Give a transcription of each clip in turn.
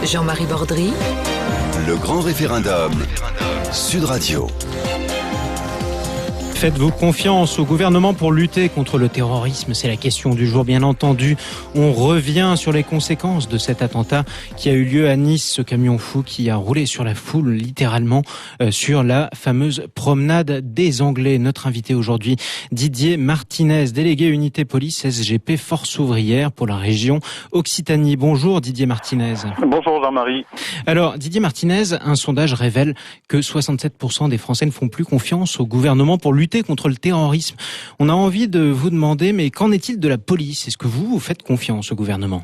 Jean-Marie Bordry. Le grand référendum. Sud Radio. Faites-vous confiance au gouvernement pour lutter contre le terrorisme ? C'est la question du jour, bien entendu. On revient sur les conséquences de cet attentat qui a eu lieu à Nice, ce camion fou qui a roulé sur la foule, littéralement, sur la fameuse promenade des Anglais. Notre invité aujourd'hui, Didier Martinez, délégué unité police SGP Force ouvrière pour la région Occitanie. Bonjour Didier Martinez. Bonjour Jean-Marie. Alors Didier Martinez, un sondage révèle que 67% des Français ne font plus confiance au gouvernement pour lutter contre le terrorisme. On a envie de vous demander, mais qu'en est-il de la police ? Est-ce que vous faites confiance au gouvernement ?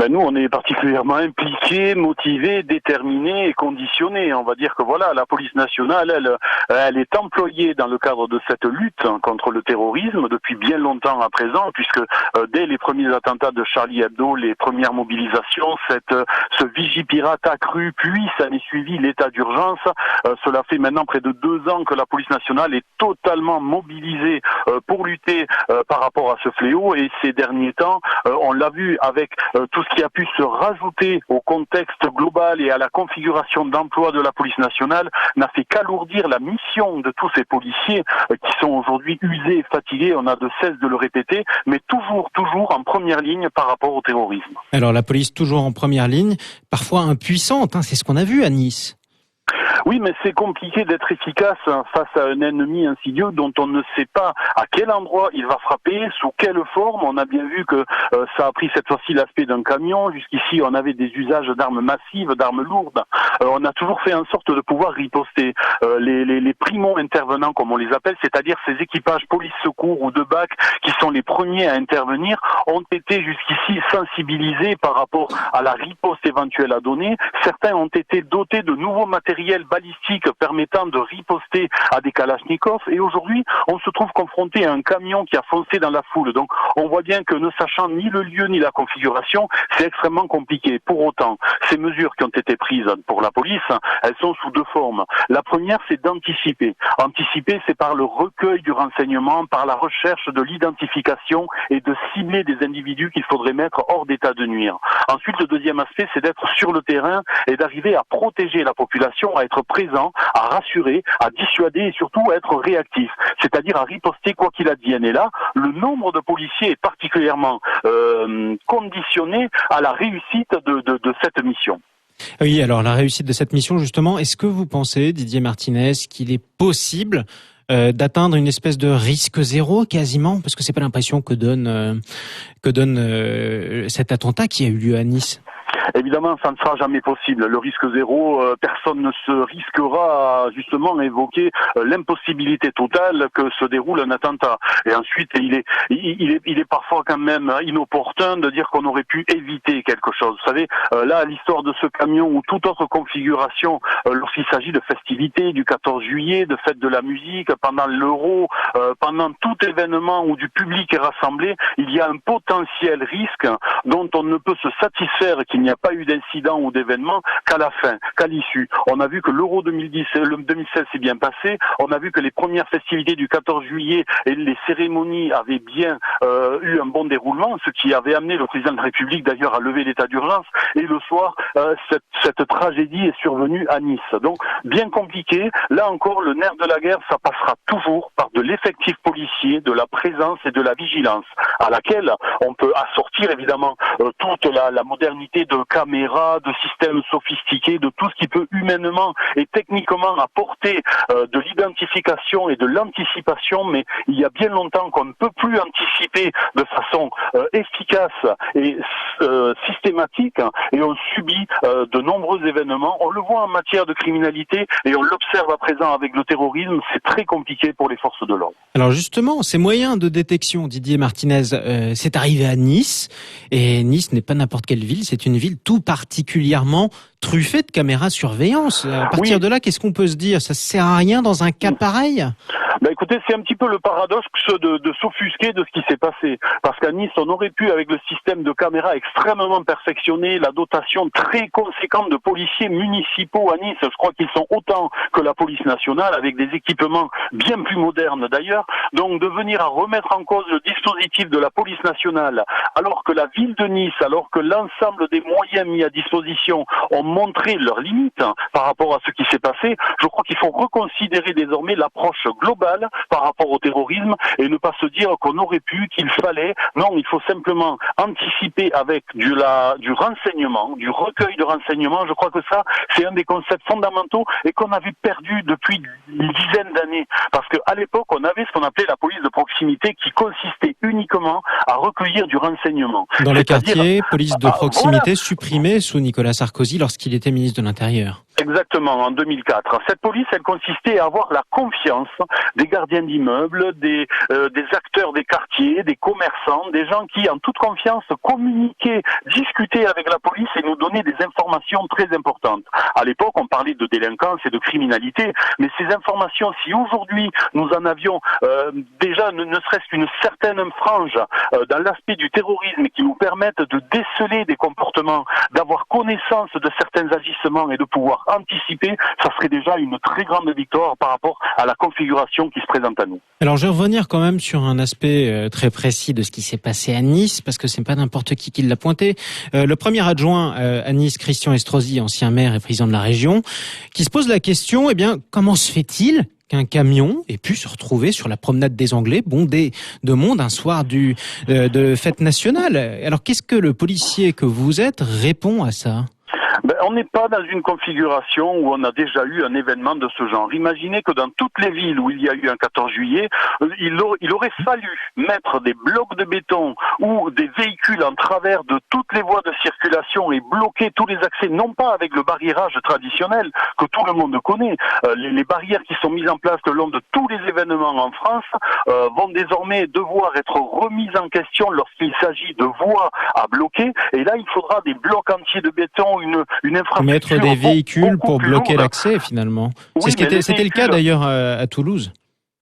Nous, on est particulièrement impliqués, motivés, déterminés et conditionnés. On va dire que voilà, la police nationale, elle est employée dans le cadre de cette lutte contre le terrorisme depuis bien longtemps à présent, puisque dès les premiers attentats de Charlie Hebdo, les premières mobilisations, ce vigipirate accru, puis ça n'est suivi l'état d'urgence. Cela fait maintenant près de 2 ans que la police nationale est totalement mobilisée pour lutter par rapport à ce fléau. Et ces derniers temps, on l'a vu avec tout ce qui a pu se rajouter au contexte global et à la configuration d'emploi de la police nationale n'a fait qu'alourdir la mission de tous ces policiers qui sont aujourd'hui usés et fatigués, on a de cesse de le répéter, mais toujours en première ligne par rapport au terrorisme. Alors la police toujours en première ligne, parfois impuissante, c'est ce qu'on a vu à Nice. Oui, mais c'est compliqué d'être efficace face à un ennemi insidieux dont on ne sait pas à quel endroit il va frapper, sous quelle forme. On a bien vu que ça a pris cette fois-ci l'aspect d'un camion. Jusqu'ici, on avait des usages d'armes massives, d'armes lourdes. On a toujours fait en sorte de pouvoir riposter. Les primo-intervenants, comme on les appelle, c'est-à-dire ces équipages police-secours ou de BAC qui sont les premiers à intervenir, ont été jusqu'ici sensibilisés par rapport à la riposte éventuelle à donner. Certains ont été dotés de nouveaux matériels balistiques permettant de riposter à des kalachnikovs, et aujourd'hui on se trouve confronté à un camion qui a foncé dans la foule. Donc on voit bien que ne sachant ni le lieu ni la configuration, c'est extrêmement compliqué. Pour autant, ces mesures qui ont été prises pour la police, elles sont sous 2 formes. La première, c'est d'anticiper. Anticiper, c'est par le recueil du renseignement, par la recherche de l'identification et de cibler des individus qu'il faudrait mettre hors d'état de nuire. Ensuite, le deuxième aspect, c'est d'être sur le terrain et d'arriver à protéger la population, à être présent, à rassurer, à dissuader et surtout à être réactif, c'est-à-dire à riposter quoi qu'il advienne. Et là, le nombre de policiers est particulièrement conditionné à la réussite de cette mission. Oui, alors la réussite de cette mission, justement, est-ce que vous pensez, Didier Martinez, qu'il est possible d'atteindre une espèce de risque zéro quasiment, parce que c'est pas l'impression que donne cet attentat qui a eu lieu à Nice? Évidemment, ça ne sera jamais possible. Le risque zéro, personne ne se risquera à justement évoquer l'impossibilité totale que se déroule un attentat. Et ensuite, il est parfois quand même inopportun de dire qu'on aurait pu éviter quelque chose. Vous savez, là, l'histoire de ce camion ou toute autre configuration, lorsqu'il s'agit de festivités du 14 juillet, de fêtes de la musique, pendant l'Euro, pendant tout événement où du public est rassemblé, il y a un potentiel risque dont on ne peut se satisfaire qu'il n'y a pas eu d'incident ou d'événement qu'à la fin, qu'à l'issue. On a vu que l'Euro 2016 s'est bien passé, on a vu que les premières festivités du 14 juillet et les cérémonies avaient bien eu un bon déroulement, ce qui avait amené le président de la République d'ailleurs à lever l'état d'urgence, et le soir, cette tragédie est survenue à Nice. Donc, bien compliqué. Là encore, le nerf de la guerre, ça passera toujours par de l'effectif policier, de la présence et de la vigilance, à laquelle on peut assortir évidemment toute la modernité de caméras, de systèmes sophistiqués, de tout ce qui peut humainement et techniquement apporter de l'identification et de l'anticipation, mais il y a bien longtemps qu'on ne peut plus anticiper de façon efficace et systématique, et on subit de nombreux événements. On le voit en matière de criminalité et on l'observe à présent avec le terrorisme, c'est très compliqué pour les forces de l'ordre. Alors justement, ces moyens de détection, Didier Martinez, c'est arrivé à Nice, et Nice n'est pas n'importe quelle ville, c'est une ville tout particulièrement truffé de caméras surveillance. À partir de là, qu'est-ce qu'on peut se dire? Ça sert à rien dans un cas pareil? Écoutez, c'est un petit peu le paradoxe de s'offusquer de ce qui s'est passé. Parce qu'à Nice, on aurait pu, avec le système de caméras extrêmement perfectionné, la dotation très conséquente de policiers municipaux à Nice, je crois qu'ils sont autant que la police nationale, avec des équipements bien plus modernes d'ailleurs, donc de venir à remettre en cause le dispositif de la police nationale, alors que la ville de Nice, alors que l'ensemble des moyens mis à disposition ont montré leurs limites par rapport à ce qui s'est passé, je crois qu'il faut reconsidérer désormais l'approche globale par rapport au terrorisme et ne pas se dire qu'on aurait pu, qu'il fallait. Non, il faut simplement anticiper avec du renseignement, du recueil de renseignements. Je crois que ça, c'est un des concepts fondamentaux et qu'on avait perdu depuis une dizaine d'années. Parce qu'à l'époque, on avait ce qu'on appelait la police de proximité qui consistait uniquement à recueillir du renseignement. Dans les quartiers, police de proximité supprimée sous Nicolas Sarkozy lorsqu'il était ministre de l'Intérieur. Exactement, en 2004. Cette police, elle consistait à avoir la confiance des gardiens d'immeubles, des acteurs des quartiers, des commerçants, des gens qui, en toute confiance, communiquaient, discutaient avec la police et nous donnaient des informations très importantes. À l'époque, on parlait de délinquance et de criminalité, mais ces informations, si aujourd'hui nous en avions déjà ne serait-ce qu'une certaine frange dans l'aspect du terrorisme qui nous permettent de déceler des comportements, d'avoir connaissance de certains agissements et de pouvoir anticiper, ça serait déjà une très grande victoire par rapport à la configuration qui se présente à nous. Alors je vais revenir quand même sur un aspect très précis de ce qui s'est passé à Nice, parce que c'est pas n'importe qui l'a pointé. Le premier adjoint à Nice, Christian Estrosi, ancien maire et président de la région, qui se pose la question, comment se fait-il qu'un camion ait pu se retrouver sur la promenade des Anglais, bondé de monde un soir de fête nationale? Alors qu'est-ce que le policier que vous êtes répond à ça? On n'est pas dans une configuration où on a déjà eu un événement de ce genre. Imaginez que dans toutes les villes où il y a eu un 14 juillet, il aurait fallu mettre des blocs de béton ou des véhicules en travers de toutes les voies de circulation et bloquer tous les accès, non pas avec le barriérage traditionnel que tout le monde connaît. Les barrières qui sont mises en place le long de tous les événements en France vont désormais devoir être remises en question lorsqu'il s'agit de voies à bloquer. Et là, il faudra des blocs entiers de béton, une infrastructure. Mettre des véhicules pour bloquer l'accès, finalement. Oui, c'était le cas d'ailleurs à Toulouse.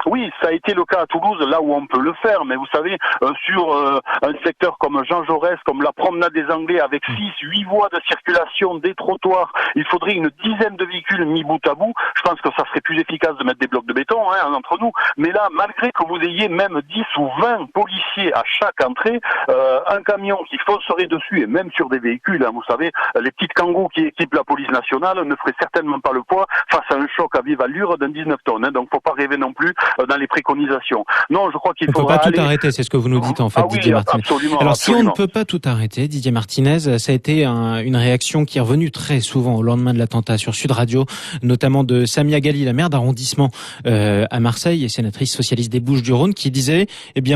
Oui, ça a été le cas à Toulouse, là où on peut le faire, mais vous savez, sur un secteur comme Jean Jaurès, comme la promenade des Anglais, avec 6-8 voies de circulation, des trottoirs, il faudrait une dizaine de véhicules mis bout à bout. Je pense que ça serait plus efficace de mettre des blocs de béton entre nous. Mais là, malgré que vous ayez même 10 ou 20 policiers à chaque entrée, un camion qui foncerait dessus, et même sur des véhicules, vous savez, les petites kangous qui équipent la police nationale ne feraient certainement pas le poids face à un choc à vive allure d'un 19 tonnes. Donc faut pas rêver non plus dans les préconisations. Non, je crois qu'il faut pas tout arrêter, c'est ce que vous nous dites en fait, Didier Martinez. Absolument, alors absolument. Si on ne peut pas tout arrêter, Didier Martinez, ça a été une réaction qui est revenue très souvent au lendemain de l'attentat sur Sud Radio, notamment de Samia Ghali, la maire d'arrondissement à Marseille et sénatrice socialiste des Bouches-du-Rhône, qui disait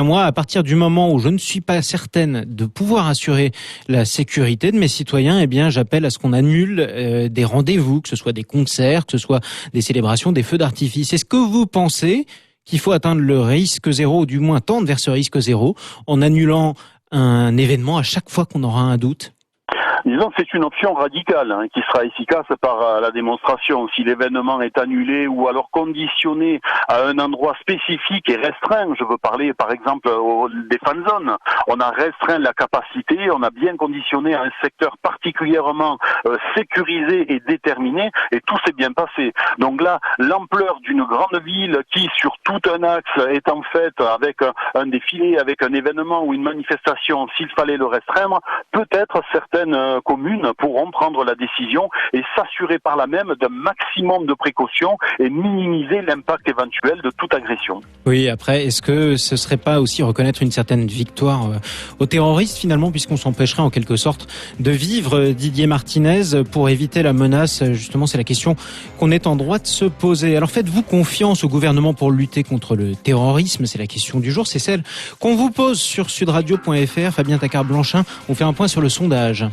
moi, à partir du moment où je ne suis pas certaine de pouvoir assurer la sécurité de mes citoyens, j'appelle à ce qu'on annule des rendez-vous, que ce soit des concerts, que ce soit des célébrations, des feux d'artifice. Est-ce que vous pensez qu'il faut atteindre le risque zéro, ou du moins tendre vers ce risque zéro, en annulant un événement à chaque fois qu'on aura un doute? Disons que c'est une option radicale qui sera efficace par la démonstration. Si l'événement est annulé ou alors conditionné à un endroit spécifique et restreint, je veux parler par exemple des fan zones, on a restreint la capacité, on a bien conditionné à un secteur particulièrement sécurisé et déterminé et tout s'est bien passé. Donc là, l'ampleur d'une grande ville qui sur tout un axe est en fait avec un défilé, avec un événement ou une manifestation, s'il fallait le restreindre, peut-être certaines communes pourront prendre la décision et s'assurer par là même d'un maximum de précautions et minimiser l'impact éventuel de toute agression. Oui, après, est-ce que ce serait pas aussi reconnaître une certaine victoire aux terroristes finalement, puisqu'on s'empêcherait en quelque sorte de vivre, Didier Martinez, pour éviter la menace? Justement, c'est la question qu'on est en droit de se poser. Alors faites-vous confiance au gouvernement pour lutter contre le terrorisme? C'est la question du jour, c'est celle qu'on vous pose sur sudradio.fr. Fabien Tacquart-Blanchin, on fait un point sur le sondage.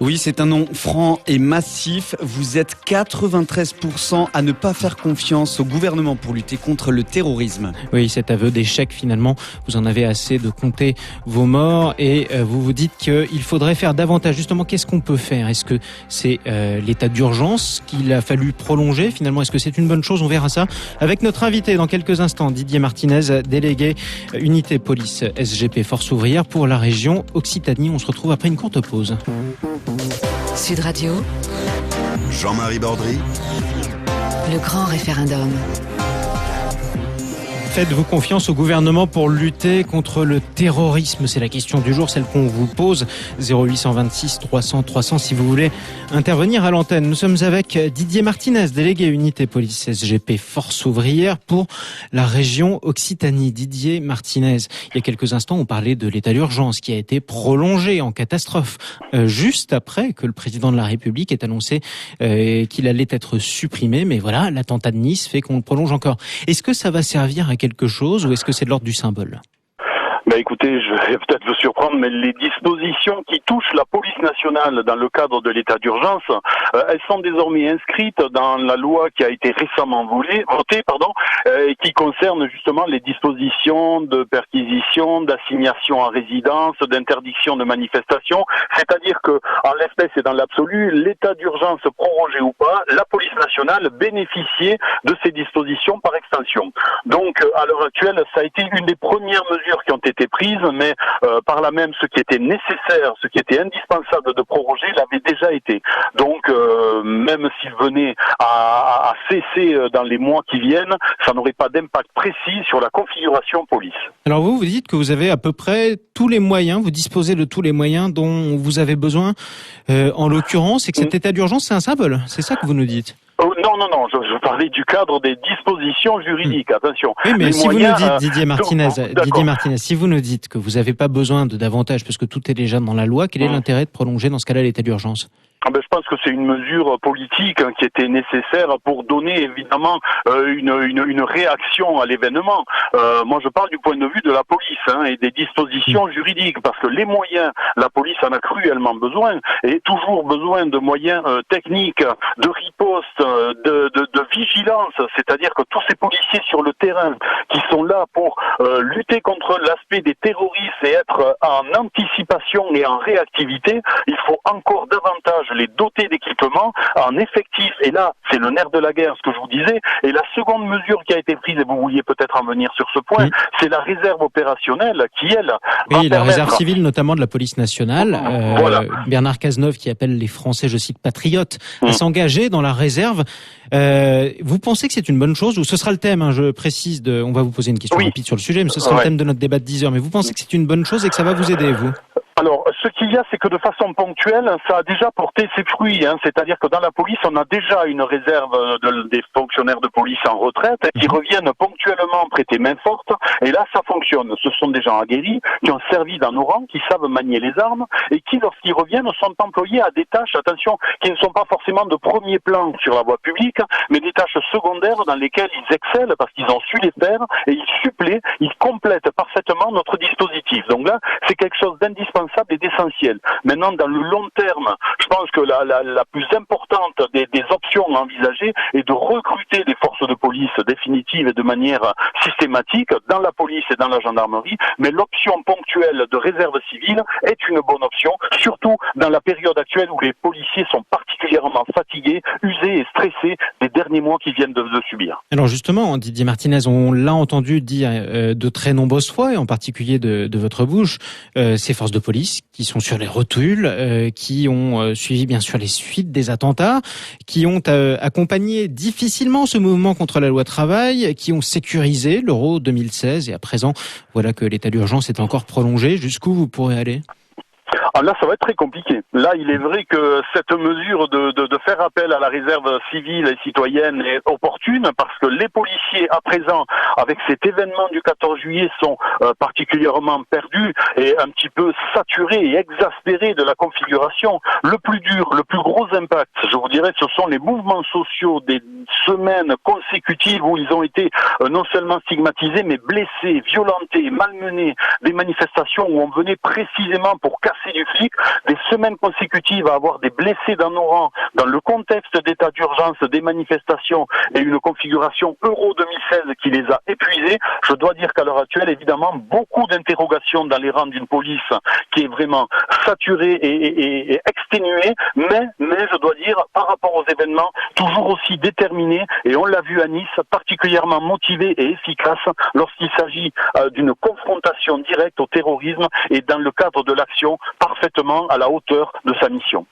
Oui, c'est un nom franc et massif. Vous êtes 93% à ne pas faire confiance au gouvernement pour lutter contre le terrorisme. Oui, cet aveu d'échec, finalement, vous en avez assez de compter vos morts et vous vous dites qu'il faudrait faire davantage. Justement, qu'est-ce qu'on peut faire ? Est-ce que c'est l'état d'urgence qu'il a fallu prolonger ? Finalement, est-ce que c'est une bonne chose ? On verra ça avec notre invité dans quelques instants, Didier Martinez, délégué unité police SGP Force ouvrière pour la région Occitanie. On se retrouve après une courte pause. Sud Radio, Jean-Marie Bordry, le grand référendum. Faites-vous confiance au gouvernement pour lutter contre le terrorisme ? C'est la question du jour, celle qu'on vous pose. 0826 300 300 si vous voulez intervenir à l'antenne. Nous sommes avec Didier Martinez, délégué unité police SGP Force ouvrière pour la région Occitanie. Didier Martinez, il y a quelques instants, on parlait de l'état d'urgence qui a été prolongé en catastrophe juste après que le président de la République ait annoncé qu'il allait être supprimé. Mais voilà, l'attentat de Nice fait qu'on le prolonge encore. Est-ce que ça va servir à quelque chose ou est-ce que c'est de l'ordre du symbole ? Écoutez, je vais peut-être vous surprendre, mais les dispositions qui touchent la police nationale dans le cadre de l'état d'urgence, elles sont désormais inscrites dans la loi qui a été récemment votée, et qui concerne justement les dispositions de perquisition, d'assignation à résidence, d'interdiction de manifestation. C'est-à-dire que, en l'espèce et dans l'absolu, l'état d'urgence prorogé ou pas, la police nationale bénéficiait de ces dispositions par extension. Donc, à l'heure actuelle, ça a été une des premières mesures qui ont été prises, mais par là même, ce qui était nécessaire, ce qui était indispensable de proroger, l'avait déjà été. Donc, même s'il venait à cesser dans les mois qui viennent, ça n'aurait pas d'impact précis sur la configuration police. Alors vous dites que vous avez à peu près tous les moyens, vous disposez de tous les moyens dont vous avez besoin. En l'occurrence, c'est que cet état d'urgence, c'est un symbole. C'est ça que vous nous dites. Non, je parlais du cadre des dispositions juridiques, attention. Oui, mais les si moyens, vous nous dites, Didier Martinez, si vous nous dites que vous n'avez pas besoin de davantage, parce que tout est déjà dans la loi, quel est l'intérêt de prolonger dans ce cas-là l'état d'urgence ? Je pense que c'est une mesure politique qui était nécessaire pour donner évidemment une réaction à l'événement. Moi, je parle du point de vue de la police et des dispositions juridiques, parce que les moyens, la police en a cruellement besoin, et toujours besoin de moyens techniques, de riposte, de vigilance. C'est-à-dire que tous ces policiers sur le terrain qui sont là pour lutter contre l'aspect des terroristes et être en anticipation et en réactivité, il faut encore davantage les doter d'équipements en effectif. Et là, c'est le nerf de la guerre, ce que je vous disais. Et la seconde mesure qui a été prise, et vous vouliez peut-être en venir sur ce point, c'est la réserve opérationnelle qui, elle, la réserve civile, notamment de la police nationale. Bernard Cazeneuve qui appelle les Français, je cite, patriotes, à s'engager dans la réserve. Vous pensez que c'est une bonne chose, ou ce sera le thème, je précise, on va vous poser une question rapide sur le sujet, mais ce sera le thème de notre débat de 10 heures. Mais vous pensez que c'est une bonne chose et que ça va vous aider, vous ? Alors, ce qu'il y a, c'est que de façon ponctuelle, ça a déjà porté ses fruits. C'est-à-dire que dans la police, on a déjà une réserve des fonctionnaires de police en retraite qui reviennent ponctuellement prêter main forte. Et là, ça fonctionne. Ce sont des gens aguerris qui ont servi dans nos rangs, qui savent manier les armes et qui, lorsqu'ils reviennent, sont employés à des tâches, attention, qui ne sont pas forcément de premier plan sur la voie publique, mais des tâches secondaires dans lesquelles ils excellent parce qu'ils ont su les faire et ils suppléent, ils complètent parfaitement notre dispositif. Donc là, c'est quelque chose d'indispensable et d'essentiel. Maintenant, dans le long terme, je pense que la plus importante des options envisagées est de recruter des forces de police définitives et de manière systématique dans la police et dans la gendarmerie, mais l'option ponctuelle de réserve civile est une bonne option, surtout dans la période actuelle où les policiers sont particulièrement fatigués, usés et stressés des derniers mois qu'ils viennent de subir. Alors justement, Didier Martinez, on l'a entendu dire de très nombreuses fois, et en particulier de votre bouche, ces forces de police qui sont sur les rotules, qui ont suivi bien sûr les suites des attentats, qui ont accompagné difficilement ce mouvement contre la loi travail, qui ont sécurisé l'Euro 2016 et à présent, voilà que l'état d'urgence est encore prolongé. Jusqu'où vous pourrez aller ? Là, ça va être très compliqué. Là, il est vrai que cette mesure de faire appel à la réserve civile et citoyenne est opportune parce que les policiers, à présent, avec cet événement du 14 juillet, sont particulièrement perdus et un petit peu saturés et exaspérés de la configuration. Le plus dur, le plus gros impact, je vous dirais, ce sont les mouvements sociaux des semaines consécutives où ils ont été non seulement stigmatisés, mais blessés, violentés, malmenés. Des manifestations où on venait précisément pour casser du des flics, des semaines consécutives à avoir des blessés dans nos rangs, dans le contexte d'état d'urgence, des manifestations et une configuration Euro 2016 qui les a épuisés. Je dois dire qu'à l'heure actuelle, évidemment, beaucoup d'interrogations dans les rangs d'une police qui est vraiment saturée et exténuée, mais je dois dire, par rapport aux événements, toujours aussi déterminée, et on l'a vu à Nice, particulièrement motivée et efficace lorsqu'il s'agit d'une confrontation directe au terrorisme et dans le cadre de l'action parfaitement à la hauteur de sa mission.